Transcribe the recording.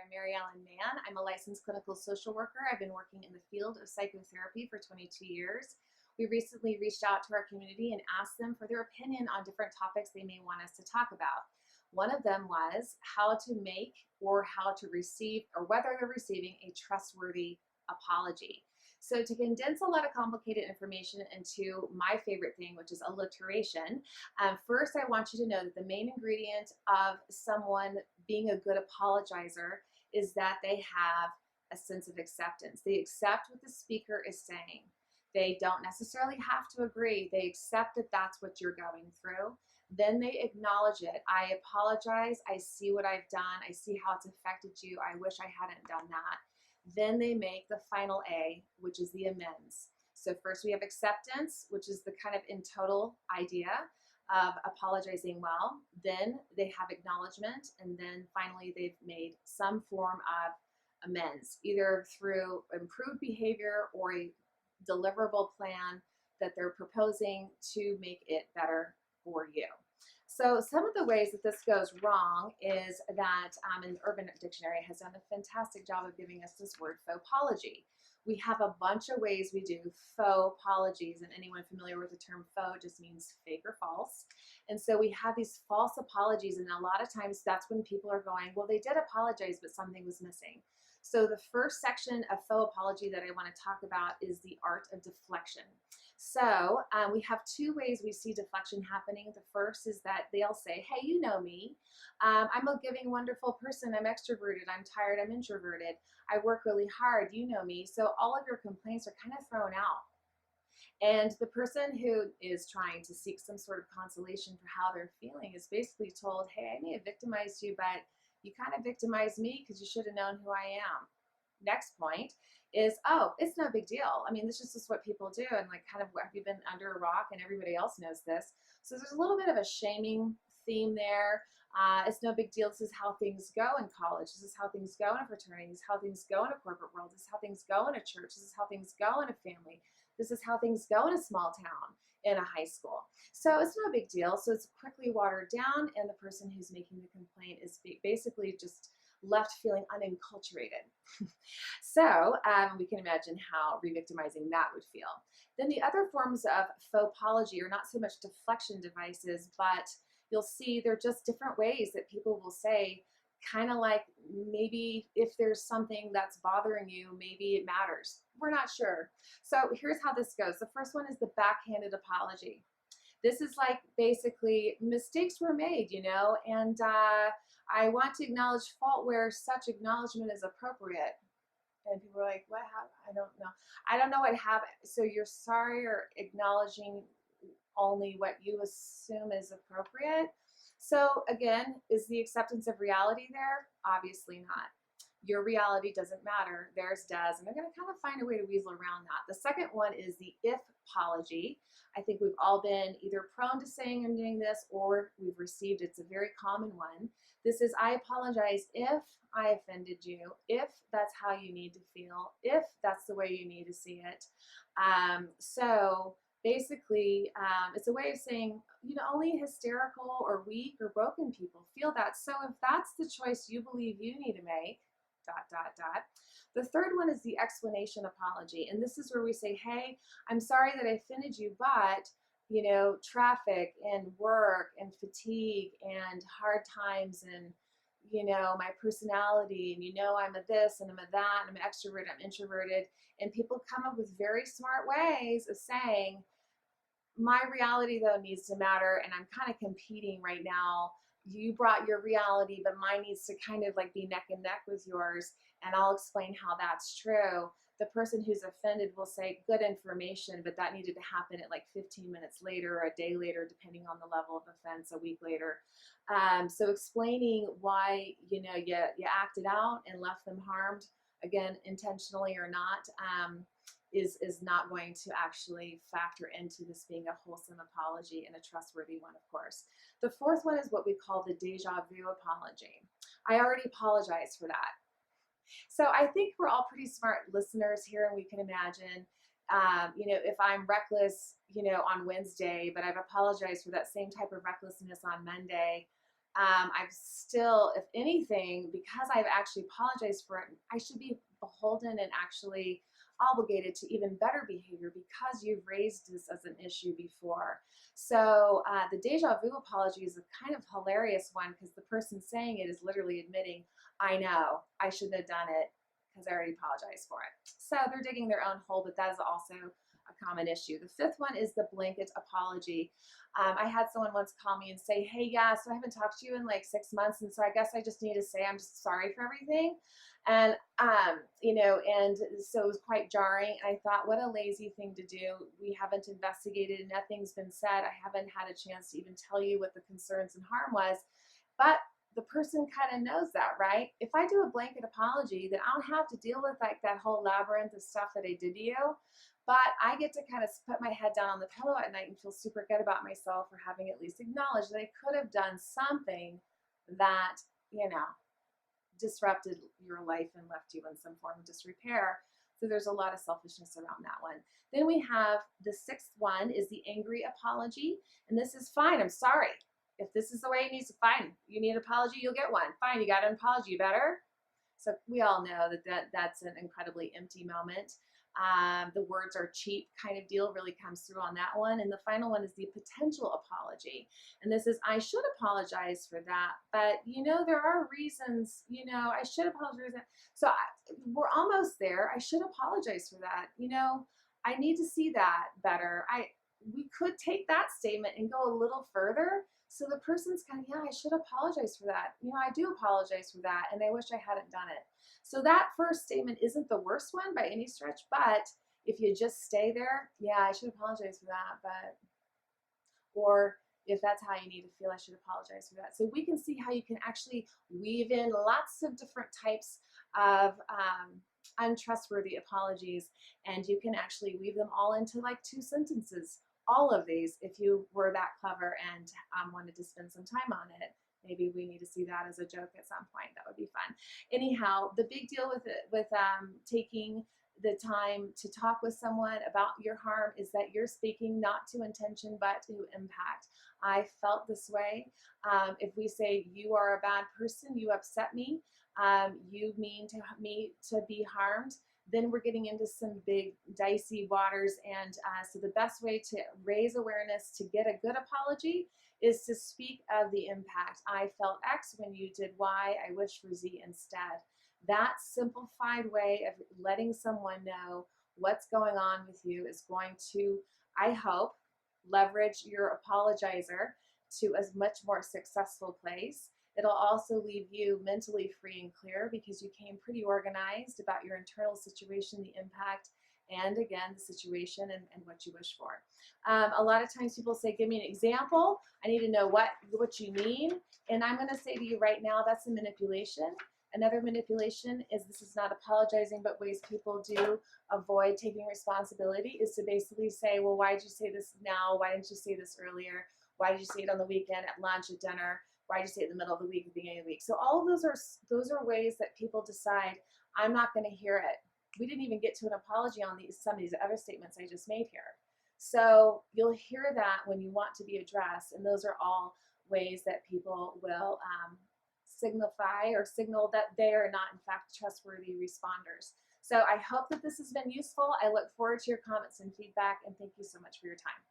I'm Mary Ellen Mann. I'm a licensed clinical social worker. I've been working in the field of psychotherapy for 22 years. We recently reached out to our community and asked them for their opinion on different topics they may want us to talk about. One of them was how to make or how to receive or whether they're receiving a trustworthy apology. So to condense a lot of complicated information into my favorite thing, which is alliteration, first I want you to know that the main ingredient of someone being a good apologizer is that they have a sense of acceptance. They accept what the speaker is saying. They don't necessarily have to agree. They accept that that's what you're going through. Then they acknowledge it. I apologize. I see what I've done. I see how it's affected you. I wish I hadn't done that. Then they make the final A, which is the amends. So first we have acceptance, which is the kind of in total idea of apologizing well. Then they have acknowledgement, and then finally they've made some form of amends, either through improved behavior or a deliverable plan that they're proposing to make it better for you. So some of the ways that this goes wrong is that in the Urban Dictionary has done a fantastic job of giving us this word faux-apology. We have a bunch of ways we do faux apologies, and anyone familiar with the term faux just means fake or false. And so we have these false apologies, and a lot of times that's when people are going, well, they did apologize, but something was missing. So the first section of faux apology that I want to talk about is the art of deflection. So we have two ways we see deflection happening. The first is that they'll say, hey, you know me. I'm a giving, wonderful person. I'm extroverted. I'm tired. I'm introverted. I work really hard. You know me. So all of your complaints are kind of thrown out. And the person who is trying to seek some sort of consolation for how they're feeling is basically told, hey, I may have victimized you, but you kind of victimized me because you should have known who I am. Next point is, oh, it's no big deal. I mean, this is just what people do. And like, kind of, have you been under a rock? And everybody else knows this. So there's a little bit of a shaming theme there. It's no big deal. This is how things go in college. This is how things go in a fraternity. This is how things go in a corporate world. This is how things go in a church. This is how things go in a family. This is how things go in a small town, in a high school. So it's no big deal. So it's quickly watered down, and the person who's making the complaint is basically just left feeling unenculturated. So we can imagine how re-victimizing that would feel. Then the other forms of faux apology are not so much deflection devices, but you'll see they're just different ways that people will say, kind of like, maybe if there's something that's bothering you, maybe it matters. We're not sure. So here's how this goes. The first one is the backhanded apology. This is like basically mistakes were made, you know, and I want to acknowledge fault where such acknowledgement is appropriate. And people are like, what happened? I don't know. I don't know what happened. So you're sorry or acknowledging only what you assume is appropriate. So again, is the acceptance of reality there? Obviously not. Your reality doesn't matter, theirs does, and they're going to kind of find a way to weasel around that. The second one is the if-apology. I think we've all been either prone to saying I'm doing this or we've received it. It's a very common one. This is, I apologize if I offended you, if that's how you need to feel, if that's the way you need to see it. So basically, it's a way of saying, you know, only hysterical or weak or broken people feel that. So if that's the choice you believe you need to make, ... The third one is the explanation apology. And this is where we say, hey, I'm sorry that I offended you, but, you know, traffic and work and fatigue and hard times and, you know, my personality, and you know, I'm a this and I'm a that, and I'm an extrovert, I'm introverted. And people come up with very smart ways of saying, my reality though needs to matter, and I'm kind of competing right now. You brought your reality, but mine needs to kind of like be neck and neck with yours, and I'll explain how that's true. The person who's offended will say, good information, but that needed to happen at like 15 minutes later or a day later, depending on the level of offense, a week later. So explaining why, you know, you acted out and left them harmed, again, intentionally or not, is not going to actually factor into this being a wholesome apology and a trustworthy one, of course. The fourth one is what we call the deja vu apology. I already apologized for that. So I think we're all pretty smart listeners here, and we can imagine, you know, if I'm reckless, you know, on Wednesday, but I've apologized for that same type of recklessness on Monday, I've still, if anything, because I've actually apologized for it, I should be beholden and actually obligated to even better behavior because you've raised this as an issue before. So the deja vu apology is a kind of hilarious one because the person saying it is literally admitting, I know, I shouldn't have done it because I already apologized for it. So they're digging their own hole, but that is also a common issue. The fifth one is the blanket apology. I had someone once call me and say, hey, yeah, so I haven't talked to you in like 6 months, and so I guess I just need to say I'm just sorry for everything. And, and so it was quite jarring. I thought, what a lazy thing to do. We haven't investigated, nothing's been said. I haven't had a chance to even tell you what the concerns and harm was. But the person kind of knows that, right? If I do a blanket apology, then I don't have to deal with like that whole labyrinth of stuff that I did to you. But I get to kind of put my head down on the pillow at night and feel super good about myself for having at least acknowledged that I could have done something that, disrupted your life and left you in some form of disrepair. So there's a lot of selfishness around that one. Then we have the sixth one is the angry apology. And this is fine. I'm sorry. If this is the way it needs to, fine. You need an apology, you'll get one. Fine, you got an apology, you better. So we all know that's an incredibly empty moment. The words are cheap kind of deal really comes through on that one. And the final one is the potential apology. And this is, I should apologize for that, but there are reasons, I should apologize for that. So we're almost there. I should apologize for that. I need to see that better. We could take that statement and go a little further. So the person's kind of, yeah, I should apologize for that. I do apologize for that, and I wish I hadn't done it. So that first statement isn't the worst one by any stretch, but if you just stay there, yeah, I should apologize for that, or if that's how you need to feel, I should apologize for that. So we can see how you can actually weave in lots of different types of untrustworthy apologies, and you can actually weave them all into like 2 sentences. All of these, if you were that clever and wanted to spend some time on it. Maybe we need to see that as a joke at some point. That would be fun. Anyhow, the big deal with it, with taking the time to talk with someone about your harm is that you're speaking not to intention but to impact. I felt this way. If we say you are a bad person, you upset me, you mean to me to be harmed, then we're getting into some big dicey waters. And so the best way to raise awareness to get a good apology is to speak of the impact. I felt X when you did Y. I wish for Z instead. That simplified way of letting someone know what's going on with you is going to, I hope, leverage your apologizer to a much more successful place. It'll also leave you mentally free and clear because you came pretty organized about your internal situation, the impact, and again, the situation and what you wish for. A lot of times people say, give me an example. I need to know what you mean. And I'm going to say to you right now, that's a manipulation. Another manipulation is, this is not apologizing, but ways people do avoid taking responsibility is to basically say, well, why did you say this now? Why didn't you say this earlier? Why did you say it on the weekend, at lunch, at dinner? Why did you say it in the middle of the week, at the beginning of the week? So all of those are ways that people decide, I'm not going to hear it. We didn't even get to an apology on some of these other statements I just made here. So you'll hear that when you want to be addressed, and those are all ways that people will signify or signal that they are not, in fact, trustworthy responders. So I hope that this has been useful. I look forward to your comments and feedback, and thank you so much for your time.